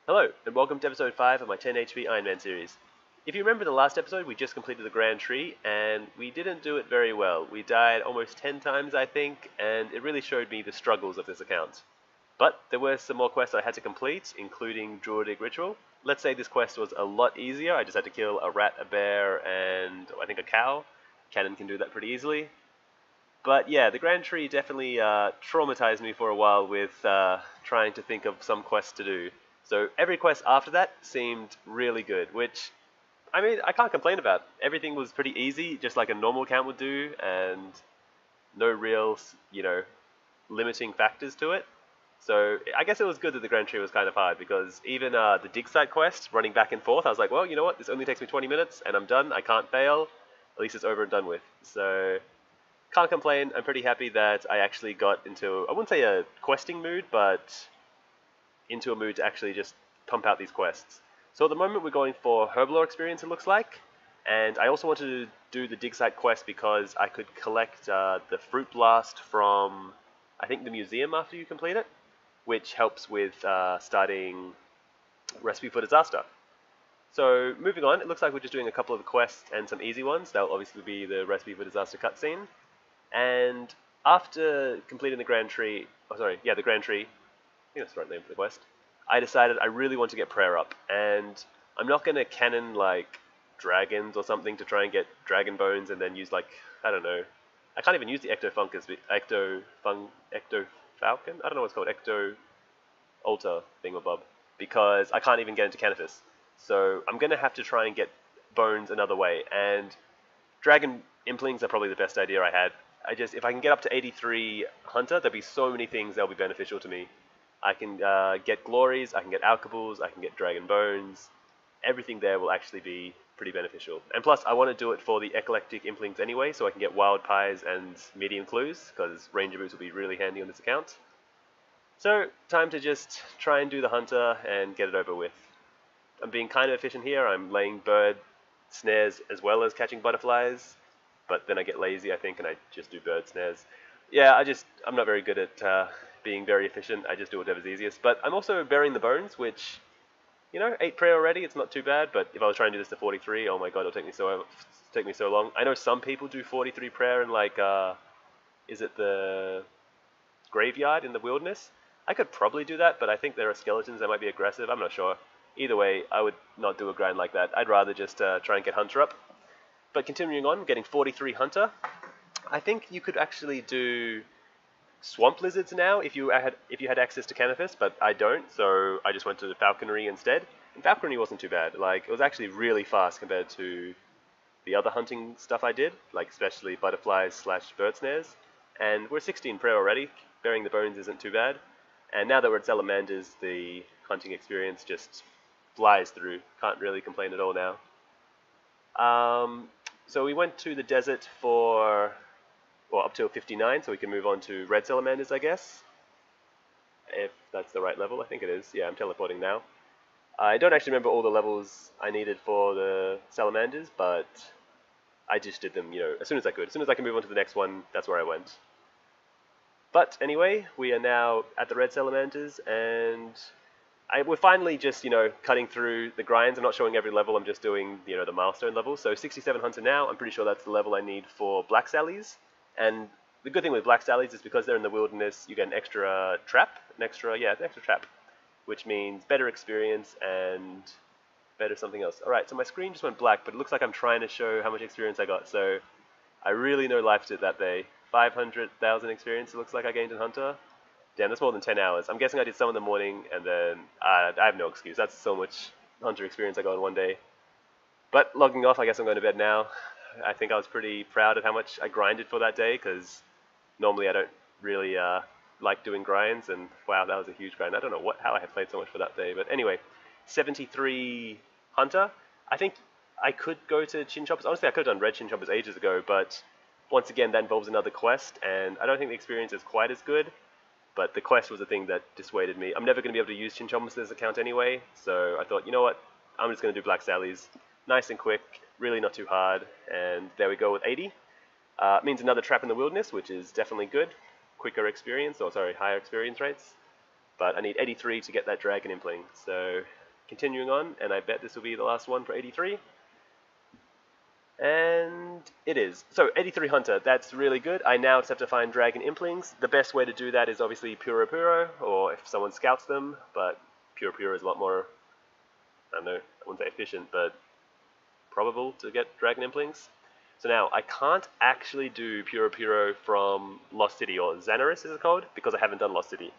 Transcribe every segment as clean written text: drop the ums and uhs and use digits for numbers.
Hello, and welcome to episode 5 of my 10 HP Ironman series. If you remember the last episode, we just completed the Grand Tree, and we didn't do it very well. We died almost 10 times, I think, and it really showed me the struggles of this account. But there were some more quests I had to complete, including Druidic Ritual. Let's say this quest was a lot easier. I just had to kill a rat, a bear, and I think a cow. Cannon can do that pretty easily. But yeah, the Grand Tree definitely traumatized me for a while with trying to think of some quests to do. So every quest after that seemed really good, which, I mean, I can't complain about. Everything was pretty easy, just like a normal account would do, and no real, limiting factors to it. So I guess it was good that the Grand Tree was kind of hard, because even the dig site quest, running back and forth, I was like, well, you know what, this only takes me 20 minutes, and I'm done, I can't fail. At least it's over and done with. So can't complain. I'm pretty happy that I actually got into, I wouldn't say a questing mood, but into a mood to actually just pump out these quests. So at the moment we're going for Herblore experience, it looks like. And I also wanted to do the dig site quest because I could collect the fruit blast from, I think, the museum after you complete it, which helps with starting Recipe for Disaster. So moving on, it looks like we're just doing a couple of the quests and some easy ones. That'll obviously be the Recipe for Disaster cutscene. And after completing the Grand Tree, the Grand Tree, I think that's the right name for the quest, I decided I really want to get prayer up, and I'm not going to cannon like dragons or something to try and get dragon bones and then use like, I don't know, I can't even use the Ecto Falcon? I don't know what's called, Ecto Altar thingamabob, because I can't even get into Canifis. So I'm going to have to try and get bones another way, and Dragon Implings are probably the best idea I had. If I can get up to 83 Hunter, there'll be so many things that'll be beneficial to me. I can get Glories, I can get Alkables, I can get Dragon Bones. Everything there will actually be pretty beneficial. And plus, I want to do it for the Eclectic Implings anyway, so I can get Wild Pies and Medium Clues, because Ranger Boots will be really handy on this account. So, time to just try and do the Hunter and get it over with. I'm being kind of efficient here. I'm laying bird snares as well as catching butterflies, but then I get lazy, I think, and I just do bird snares. Yeah, I'm not very good at being very efficient. I just do whatever's easiest. But I'm also burying the bones, which, 8 prayer already, it's not too bad. But if I was trying to do this to 43, oh my god, it'll take me so long. I know some people do 43 prayer in like, is it the graveyard in the wilderness? I could probably do that, but I think there are skeletons that might be aggressive. I'm not sure. Either way, I would not do a grind like that. I'd rather just try and get Hunter up. But continuing on, getting 43 Hunter, I think you could actually do Swamp Lizards now if you had access to Canifis, but I don't, so I just went to the Falconry instead. And Falconry wasn't too bad. Like, it was actually really fast compared to the other hunting stuff I did, like especially butterflies / bird snares. And we're 16 prayer already. Burying the bones isn't too bad. And now that we're at Salamanders, the hunting experience just flies through. Can't really complain at all now. So we went to the desert for, well, up till 59, so we can move on to red salamanders, I guess. If that's the right level, I think it is. Yeah, I'm teleporting now. I don't actually remember all the levels I needed for the salamanders, but I just did them, as soon as I could. As soon as I can move on to the next one, that's where I went. But anyway, we are now at the red salamanders, and we're finally just, cutting through the grinds. I'm not showing every level, I'm just doing, the milestone level. So 67 Hunter now, I'm pretty sure that's the level I need for Black Sallies. And the good thing with Black Sallies is because they're in the wilderness, you get an extra trap. An extra trap. Which means better experience and better something else. Alright, so my screen just went black, but it looks like I'm trying to show how much experience I got. So I really no life to it that day. 500,000 experience it looks like I gained in Hunter. Damn, that's more than 10 hours. I'm guessing I did some in the morning, and then I have no excuse. That's so much Hunter experience I got in one day. But logging off, I guess I'm going to bed now. I think I was pretty proud of how much I grinded for that day, because normally I don't really like doing grinds, and wow, that was a huge grind. I don't know how I had played so much for that day, but anyway, 73 Hunter. I think I could go to Chin Choppers. Honestly, I could have done Red Chin Choppers ages ago, but once again, that involves another quest, and I don't think the experience is quite as good. But the quest was the thing that dissuaded me. I'm never going to be able to use Chinchommas' account anyway, so I thought, you know what, I'm just going to do Black Sally's. Nice and quick, really not too hard, and there we go with 80. It means another trap in the wilderness, which is definitely good. Quicker experience, higher experience rates. But I need 83 to get that dragon impling. So continuing on, and I bet this will be the last one for 83. And it is. So 83 Hunter, that's really good. I now just have to find dragon implings. The best way to do that is obviously Puro-puro, or if someone scouts them, but Puro-puro is a lot more, I don't know, I wouldn't say efficient, but probable to get dragon implings. So now, I can't actually do Puro-puro from Lost City, or Xanaris is it called, because I haven't done Lost City.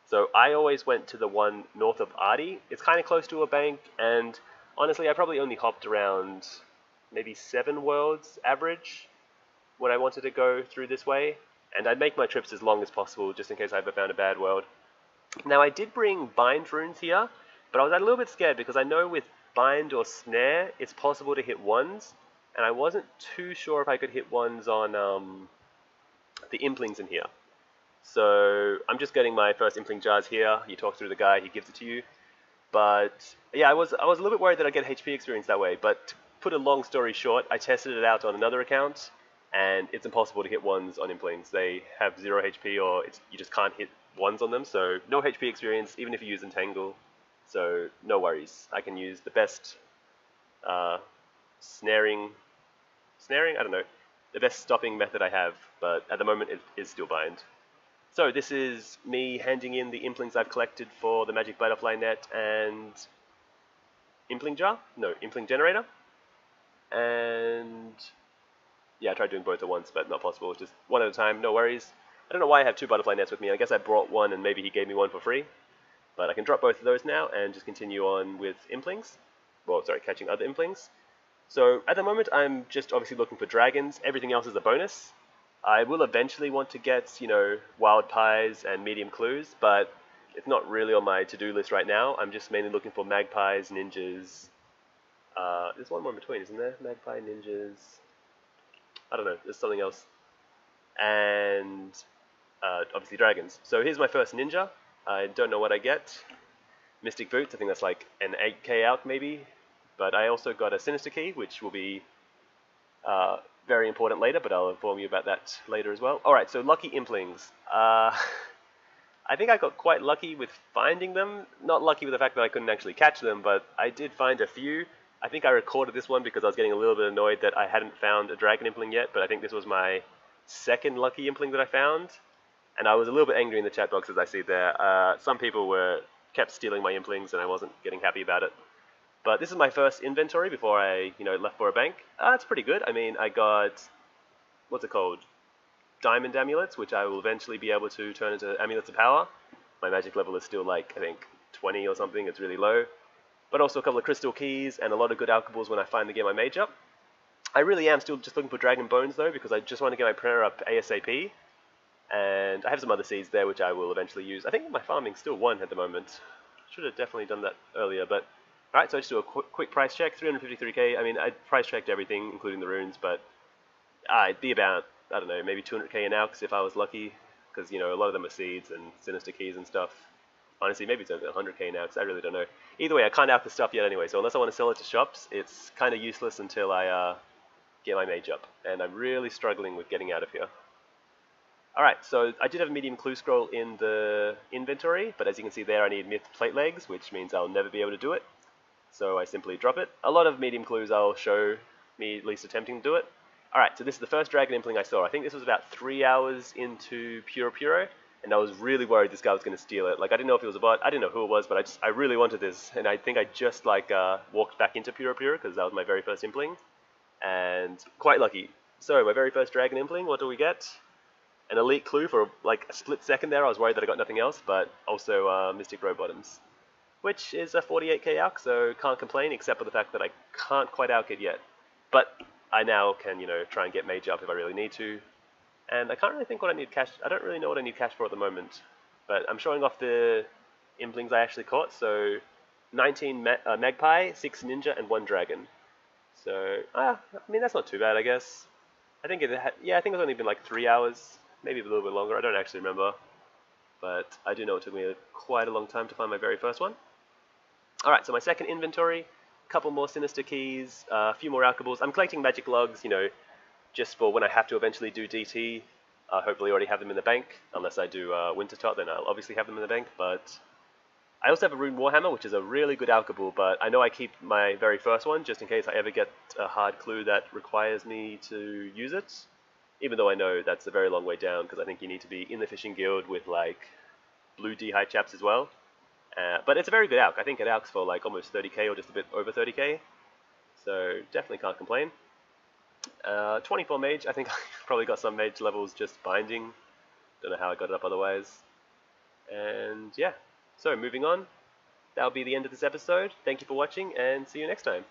So I always went to the one north of Artie. It's kind of close to a bank, and honestly, I probably only hopped around maybe 7 worlds average when I wanted to go through this way, and I'd make my trips as long as possible just in case I ever found a bad world. Now I did bring bind runes here, but I was a little bit scared because I know with bind or snare it's possible to hit ones, and I wasn't too sure if I could hit ones on the implings in here. So I'm just getting my first impling jars here. You talk through the guy, he gives it to you. But yeah, I was a little bit worried that I'd get HP experience that way, but to put a long story short, I tested it out on another account, and it's impossible to hit ones on implings. They have 0 HP, or you just can't hit ones on them, so no HP experience, even if you use Entangle. So no worries. I can use the best snaring, I don't know, the best stopping method I have, but at the moment it is still bind. So this is me handing in the implings I've collected for the magic butterfly net and impling jar? No, impling generator. And yeah, I tried doing both at once, but not possible. Just one at a time, no worries. I don't know why I have 2 butterfly nets with me. I guess I brought one and maybe he gave me one for free. But I can drop both of those now and just continue on with implings. Well, sorry, catching other implings. So at the moment, I'm just obviously looking for dragons. Everything else is a bonus. I will eventually want to get, wild pies and medium clues, but it's not really on my to-do list right now. I'm just mainly looking for magpies, ninjas. There's one more in between, isn't there? Magpie, ninjas. I don't know. There's something else. And obviously dragons. So here's my first ninja. I don't know what I get. Mystic Boots, I think that's like an 8k out maybe. But I also got a Sinister Key, which will be very important later, but I'll inform you about that later as well. Alright, so lucky implings. I think I got quite lucky with finding them. Not lucky with the fact that I couldn't actually catch them, but I did find a few. I think I recorded this one because I was getting a little bit annoyed that I hadn't found a dragon impling yet, but I think this was my second lucky impling that I found. And I was a little bit angry in the chat box, as I see there. Some people kept stealing my implings and I wasn't getting happy about it. But this is my first inventory before I, left for a bank. It's pretty good. I mean, I got, what's it called? Diamond amulets, which I will eventually be able to turn into amulets of power. My magic level is still like, I think, 20 or something. It's really low. But also a couple of crystal keys and a lot of good alchables when I finally get my mage up. I really am still just looking for dragon bones though, because I just want to get my prayer up ASAP. And I have some other seeds there which I will eventually use. I think my farming's still 1 at the moment. Should have definitely done that earlier, but alright, so I just do a quick price check, 353k. I mean, I price checked everything, including the runes, but it'd be about, I don't know, maybe 200k an ounce if I was lucky, because, a lot of them are seeds and sinister keys and stuff. Honestly, maybe it's over 100k an ounce, I really don't know. Either way, I can't out the stuff yet anyway, so unless I want to sell it to shops, it's kind of useless until I get my mage up, and I'm really struggling with getting out of here. Alright, so I did have a medium clue scroll in the inventory, but as you can see there, I need myth plate legs, which means I'll never be able to do it. So I simply drop it. A lot of medium clues I'll show me at least attempting to do it. Alright, so this is the first dragon impling I saw. I think this was about 3 hours into Puro-puro, and I was really worried this guy was going to steal it. Like, I didn't know if it was a bot, I didn't know who it was, but I really wanted this, and I think I just walked back into Puro-puro because that was my very first impling, and quite lucky. So my very first dragon impling, what do we get? An elite clue for like a split second there. I was worried that I got nothing else, but also Mystic Row Bottoms, which is a 48k alch, so can't complain except for the fact that I can't quite alch it yet. But I now can, try and get mage up if I really need to. And I can't really think what I need cash. I don't really know what I need cash for at the moment. But I'm showing off the implings I actually caught. So 19 magpie, 6 ninja, and 1 dragon. So, I mean, that's not too bad, I guess. I think I think it's only been like 3 hours. Maybe a little bit longer, I don't actually remember. But I do know it took me quite a long time to find my very first one. Alright, so my second inventory, a couple more sinister keys, a few more alchables. I'm collecting magic logs, just for when I have to eventually do DT. hopefully already have them in the bank. Unless I do Winter Tot, then I'll obviously have them in the bank. But I also have a Rune Warhammer, which is a really good alchable, but I know I keep my very first one just in case I ever get a hard clue that requires me to use it. Even though I know that's a very long way down, because I think you need to be in the fishing guild with like blue D-high chaps as well. But it's a very good alch. I think it alchs for like almost 30k or just a bit over 30k. So definitely can't complain. 24 mage, I think I probably got some mage levels just binding. Don't know how I got it up otherwise. And yeah, so moving on. That'll be the end of this episode. Thank you for watching and see you next time.